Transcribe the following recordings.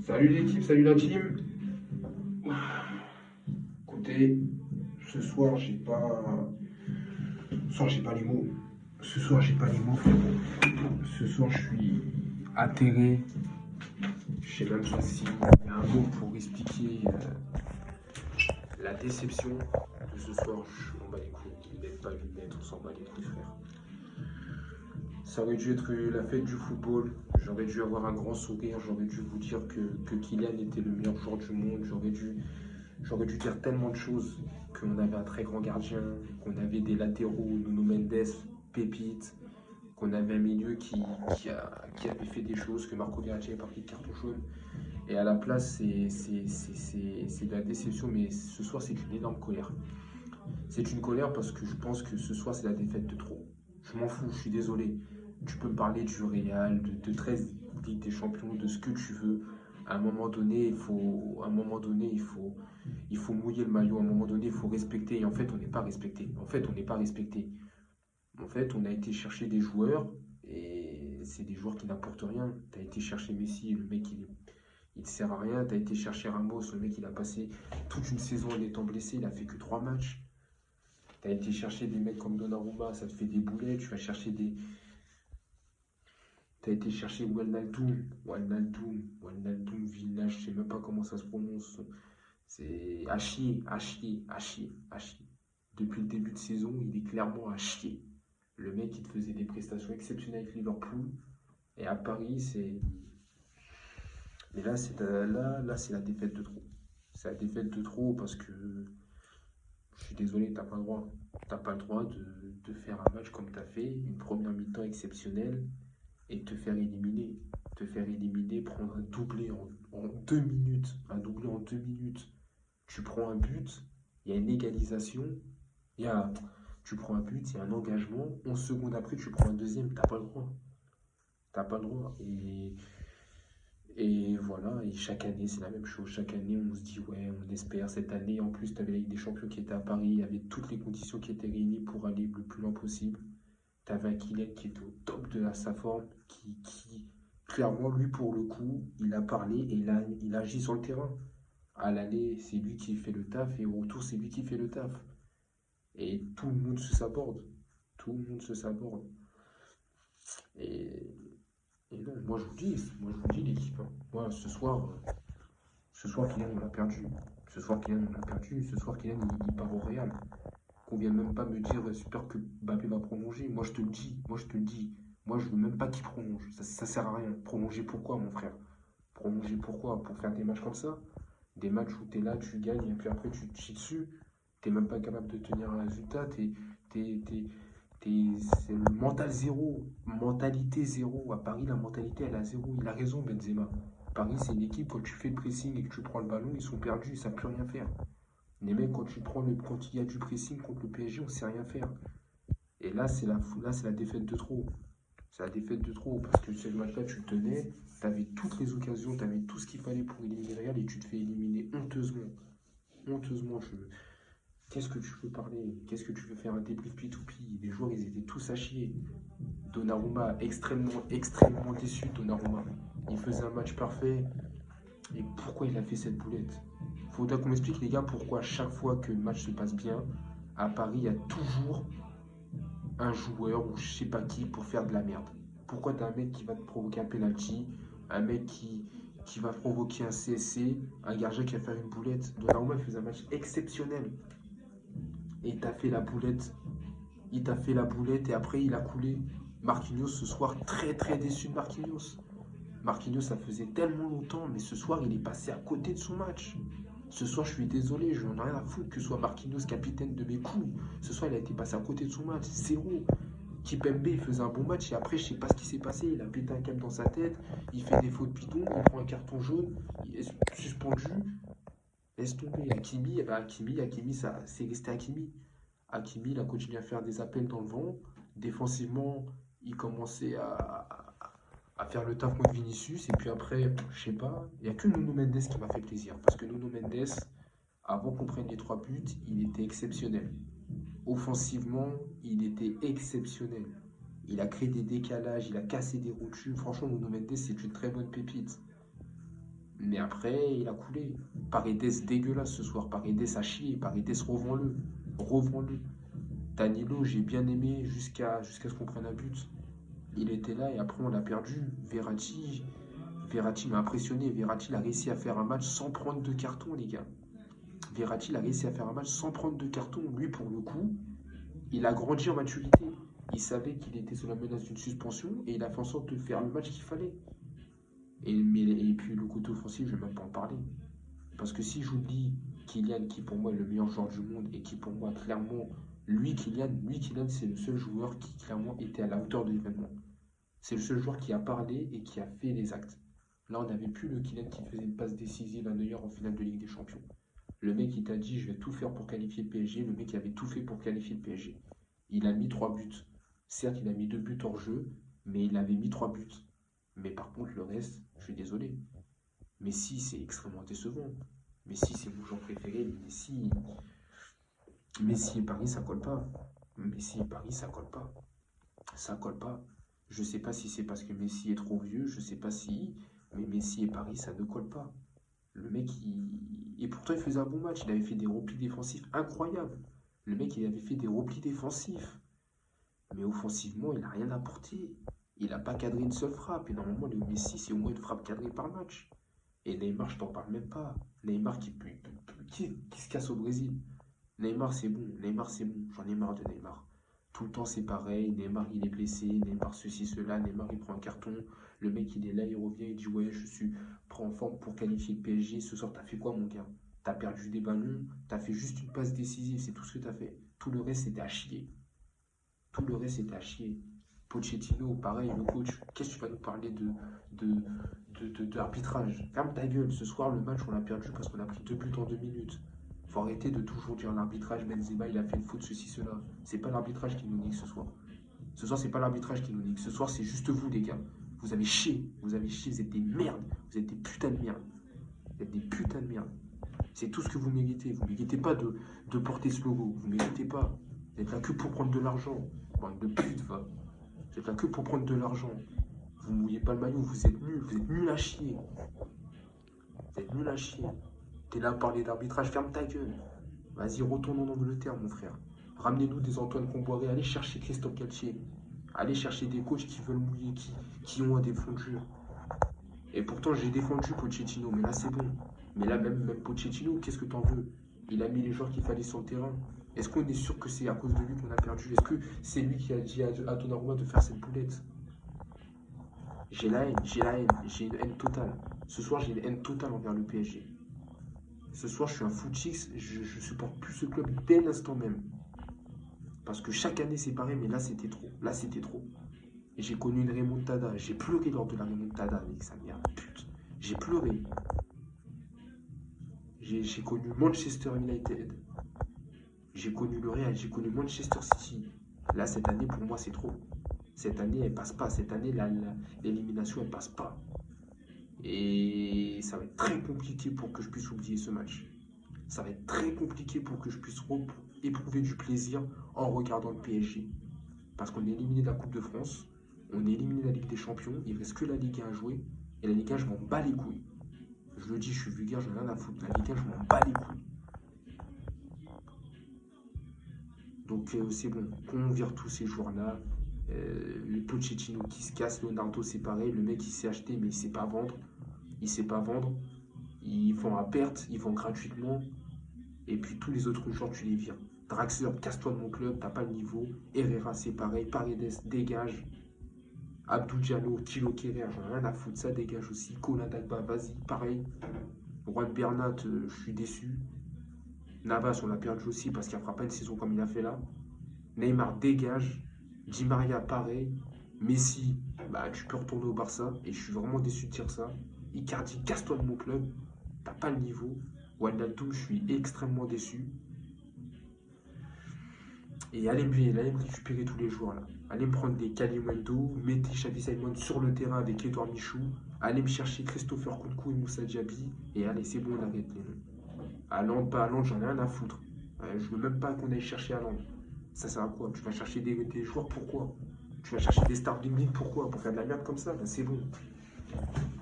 Salut l'équipe, salut la team. Écoutez, ce soir j'ai pas les mots. Ce soir j'ai pas les mots, frérot. Ce soir je suis atterré. Je sais même pas s'il y a un mot pour expliquer la déception de ce soir. Je m'en bats les couilles. Lunettes, pas lunettes, on s'en bat les couilles, frère. Ça aurait dû être la fête du football. J'aurais dû avoir un grand sourire. J'aurais dû vous dire que Kylian était le meilleur joueur du monde. J'aurais dû dire tellement de choses, qu'on avait un très grand gardien, qu'on avait des latéraux, Nuno Mendes, pépite, qu'on avait un milieu qui avait fait des choses, que Marco Verratti est parti de carton jaune. Et à la place, c'est de la déception, mais ce soir, c'est une énorme colère. C'est une colère parce que je pense que ce soir, c'est la défaite de trop. Je m'en fous, je suis désolé. Tu peux me parler du Real, de 13 Ligue des Champions, de ce que tu veux. À un moment donné, il faut mouiller le maillot. À un moment donné, il faut respecter. Et en fait, on n'est pas respecté. En fait, on n'est pas respecté. En fait, on a été chercher des joueurs et c'est des joueurs qui n'apportent rien. Tu as été chercher Messi, le mec, il ne sert à rien. Tu as été chercher Ramos, le mec, il a passé toute une saison en étant blessé. Il a fait que 3 matchs. Tu as été chercher des mecs comme Donnarumma, ça te fait des boulets. Tu vas chercher des. Tu as été chercher Wijnaldum, Village, je sais même pas comment ça se prononce. C'est à chier, à chier, à chier, à chier. Depuis le début de saison, il est clairement à chier. Le mec, il te faisait des prestations exceptionnelles avec Liverpool. Et à Paris, c'est. Mais là, c'est la défaite de trop. C'est la défaite de trop parce que je suis désolé, t'as pas le droit. T'as pas le droit de faire un match comme t'as fait, une première mi-temps exceptionnelle, et te faire éliminer. Te faire éliminer, prendre un doublé en 2 minutes. Un doublé en 2 minutes. Tu prends un but, il y a une égalisation, il y a, tu prends un but, il y a un engagement, 11 secondes après, tu prends un deuxième, t'as pas le droit. T'as pas le droit. Et voilà, et chaque année, c'est la même chose. Chaque année, on se dit, ouais, on espère. Cette année, en plus, tu avais la Ligue des Champions qui était à Paris, il y avait toutes les conditions qui étaient réunies pour aller le plus loin possible. Tu avais un Kylian qui était au top de sa forme, qui, clairement, lui, pour le coup, il a parlé et il a agi sur le terrain. À l'aller, c'est lui qui fait le taf, et au retour, c'est lui qui fait le taf. Et tout le monde se saborde. Tout le monde se saborde. Et, et non, moi je vous dis l'équipe, hein. Moi, ce soir, Kylian, on l'a perdu. Ce soir, Kylian, on l'a perdu. Ce soir, Kylian, il part au Real. Qu'on vienne même pas me dire, super que Mbappé va prolonger. Moi, je te le dis. Moi, je te le dis. Moi, je veux même pas qu'il prolonge. Ça sert à rien. Prolonger pourquoi, mon frère? Prolonger pourquoi? Pour faire des matchs comme ça? Des matchs où tu es là, tu gagnes, et puis après, tu te chies dessus. T'es même pas capable de tenir un résultat. T'es, t'es, c'est le mental zéro. Mentalité zéro. À Paris, la mentalité, elle a zéro. Il a raison, Benzema. Paris, c'est une équipe, quand tu fais le pressing et que tu prends le ballon, ils sont perdus, ils savent plus rien faire. Les mecs, quand il y a du pressing contre le PSG, on sait rien faire. Et là, c'est la défaite de trop. C'est la défaite de trop. Parce que ce match-là, tu le tenais, tu avais toutes les occasions, tu avais tout ce qu'il fallait pour éliminer Real et tu te fais éliminer honteusement. Honteusement, qu'est-ce que tu veux parler? Qu'est-ce que tu veux faire un débrief P2P? Les joueurs, ils étaient tous à chier. Donnarumma, extrêmement, extrêmement déçu, Donnarumma. Il faisait un match parfait. Et pourquoi il a fait cette boulette? Faudra qu'on m'explique, les gars, pourquoi chaque fois que le match se passe bien, à Paris, il y a toujours un joueur ou je sais pas qui pour faire de la merde. Pourquoi t'as un mec qui va te provoquer un penalty, un mec qui va provoquer un CSC, un gardien qui va faire une boulette? Donnarumma il faisait un match exceptionnel. Et il t'a fait la boulette. Il t'a fait la boulette et après il a coulé. Marquinhos ce soir très très déçu de Marquinhos. Marquinhos ça faisait tellement longtemps mais ce soir il est passé à côté de son match. Ce soir je suis désolé, je n'en ai rien à foutre que ce soit Marquinhos capitaine de mes couilles. Ce soir il a été passé à côté de son match, zéro. Kipembe il faisait un bon match et après je sais pas ce qui s'est passé, il a pété un câble dans sa tête, il fait des fautes bidons, il prend un carton jaune, il est suspendu, laisse tomber. Hakimi, ça c'est resté Hakimi. Hakimi, il a continué à faire des appels dans le vent. Défensivement, il commençait à faire le taf contre Vinicius. Et puis après, je sais pas, il n'y a que Nuno Mendes qui m'a fait plaisir. Parce que Nuno Mendes, avant qu'on prenne les 3 buts, il était exceptionnel. Offensivement, il était exceptionnel. Il a créé des décalages, il a cassé des rotules. Franchement, Nuno Mendes, c'est une très bonne pépite. Mais après, il a coulé. Paredes dégueulasse ce soir. Paredes a chié. Paredes, revends-le. Revends-le. Danilo, j'ai bien aimé jusqu'à ce qu'on prenne un but. Il était là et après on l'a perdu. Verratti m'a impressionné. Verratti a réussi à faire un match sans prendre de carton, les gars. Verratti a réussi à faire un match sans prendre de carton. Lui, pour le coup, il a grandi en maturité. Il savait qu'il était sous la menace d'une suspension et il a fait en sorte de faire le match qu'il fallait. Et puis le côté offensif, je ne vais même pas en parler. Parce que si j'oublie Kylian, qui pour moi est le meilleur joueur du monde et qui pour moi clairement, Kylian c'est le seul joueur qui clairement était à la hauteur de l'événement. C'est le seul joueur qui a parlé et qui a fait les actes. Là, on n'avait plus le Kylian qui faisait une passe décisive à Neuer en finale de Ligue des Champions. Le mec, il t'a dit, je vais tout faire pour qualifier le PSG. Le mec, il avait tout fait pour qualifier le PSG. Il a mis 3 buts. Certes, il a mis 2 buts hors jeu, mais il avait mis 3 buts. Mais par contre, le reste, je suis désolé. Messi, c'est extrêmement décevant. Messi, c'est mon joueur préféré. Messi et Paris, ça colle pas. Messi et Paris, ça colle pas. Ça colle pas. Je sais pas si c'est parce que Messi est trop vieux, je sais pas si, mais Messi et Paris, ça ne colle pas. Le mec, et pourtant, il faisait un bon match. Il avait fait des replis défensifs incroyables. Le mec, il avait fait des replis défensifs. Mais offensivement, il n'a rien apporté. Il n'a pas cadré une seule frappe. Et normalement, le Messi, c'est au moins une frappe cadrée par match. Et Neymar, je t'en parle même pas. Neymar qui se casse au Brésil. Neymar, c'est bon. Neymar, c'est bon. J'en ai marre de Neymar. Tout le temps, c'est pareil. Neymar, il est blessé. Neymar, ceci, cela. Neymar, il prend un carton. Le mec, il est là, il revient. Il dit, ouais, je suis prêt en forme pour qualifier le PSG. Ce soir, t'as fait quoi, mon gars? T'as perdu des ballons. T'as fait juste une passe décisive. C'est tout ce que t'as fait. Tout le reste, c'était à chier. Tout le reste, c'était à chier. Pochettino, pareil, le coach. Qu'est-ce que tu vas nous parler d'arbitrage? Ferme ta gueule. Ce soir, le match, on l'a perdu parce qu'on a pris 2 buts en 2 minutes. Faut arrêter de toujours dire l'arbitrage. Benzema, il a fait une faute, ceci, cela. C'est pas l'arbitrage qui nous nique ce soir. Ce soir, c'est pas l'arbitrage qui nous nique. Ce soir, c'est juste vous, les gars. Vous avez chié. Vous avez chié. Vous êtes des merdes. Vous êtes des putains de merde. Vous êtes des putains de merde. C'est tout ce que vous méritez. Vous ne méritez pas de porter ce logo. Vous ne méritez pas. Vous êtes là que pour prendre de l'argent. Bande de pute, va. Vous êtes là que pour prendre de l'argent. Vous ne mouillez pas le maillot. Vous êtes nuls. Vous êtes nuls à chier. Vous êtes nuls à chier. T'es là à parler d'arbitrage. Ferme ta gueule. Vas-y, retourne en Angleterre, mon frère. Ramenez-nous des Antoine Comboiré. Allez chercher Christophe Galtier. Allez chercher des coachs qui veulent mouiller, qui ont un défendu. Et pourtant, j'ai défendu Pochettino, mais là, c'est bon. Mais là, même Pochettino, qu'est-ce que t'en veux? Il a mis les joueurs qu'il fallait sur le terrain. Est-ce qu'on est sûr que c'est à cause de lui qu'on a perdu? Est-ce que c'est lui qui a dit à Donnarumma de faire cette boulette? J'ai la haine, j'ai une haine totale. Ce soir, j'ai une haine totale envers le PSG. Ce soir, je suis un footix, je supporte plus ce club dès l'instant même. Parce que chaque année, c'est pareil, mais là, c'était trop. Là, c'était trop. Et j'ai connu une remontada. J'ai pleuré lors de la remontada avec sa mère. Putain, j'ai pleuré. J'ai connu Manchester United. J'ai connu le Real. J'ai connu Manchester City. Là, cette année, pour moi, c'est trop. Cette année, elle passe pas. Cette année, l'élimination, elle passe pas. Et ça va être très compliqué pour que je puisse oublier ce match. Ça va être très compliqué pour que je puisse éprouver du plaisir en regardant le PSG. Parce qu'on est éliminé de la Coupe de France, on est éliminé de la Ligue des Champions, il ne reste que la Ligue 1 à jouer. Et la Ligue 1, je m'en bats les couilles. Je le dis, je suis vulgaire, je n'ai rien à foutre. La Ligue 1, je m'en bats les couilles. Donc c'est bon, qu'on vire tous ces joueurs-là. Le Pochettino qui se casse, Leonardo c'est pareil, le mec il s'est acheté mais il ne sait pas vendre. Il ne sait pas vendre. Ils vont à perte, ils vont gratuitement. Et puis tous les autres joueurs, tu les vires. Draxler, casse-toi de mon club, t'as pas le niveau. Herrera, c'est pareil. Paredes, dégage. Abdou Diallo, Thilo Kehrer, j'en ai rien à foutre, ça dégage aussi. Kola Dagba, vas-y, pareil. Juan Bernat, je suis déçu. Navas, on l'a perdu aussi parce qu'il ne fera pas une saison comme il a fait là. Neymar, dégage. Di Maria, pareil. Messi, bah, tu peux retourner au Barça. Et je suis vraiment déçu de dire ça. Icardi, casse-toi de mon club. T'as pas le niveau. Wijnaldum, je suis extrêmement déçu. Et allez me récupérer tous les jours là. Allez me prendre des Kalimundo, mettez Xavi Simons sur le terrain avec Edouard Michou. Allez me chercher Christopher Nkunku et Moussa Diaby. Et allez, c'est bon, on arrête les noms. Haaland, pas Haaland, j'en ai rien à foutre. Je veux même pas qu'on aille chercher Haaland. Ça sert à quoi? Tu vas chercher des joueurs, pourquoi? Tu vas chercher des stars bling bling, pourquoi? Pour faire de la merde comme ça? Ben, c'est bon.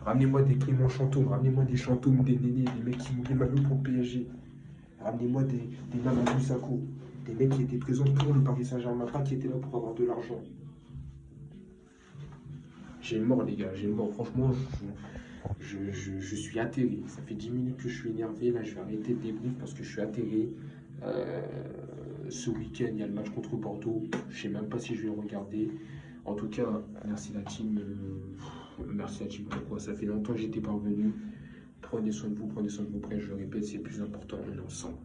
Ramenez-moi des Clément Chantôme, ramenez-moi des Chantôme, des Néné, des mecs qui moulaient maillot pour le PSG. Ramenez-moi des Mamadou Sakho, des mecs qui étaient présents pour le Paris Saint-Germain, pas qui étaient là pour avoir de l'argent. J'ai le mort, les gars, j'ai le mort. Franchement, je suis atterré. Ça fait 10 minutes que je suis énervé. Là, je vais arrêter le débrief parce que je suis atterré. Euh, Ce week-end, il y a le match contre Bordeaux. Je sais même pas si je vais le regarder. En tout cas, merci la team. Merci la team pourquoi ça fait longtemps que j'étais parvenu. Prenez soin de vous, prenez soin de vos prêts. Je le répète, c'est le plus important. On est ensemble.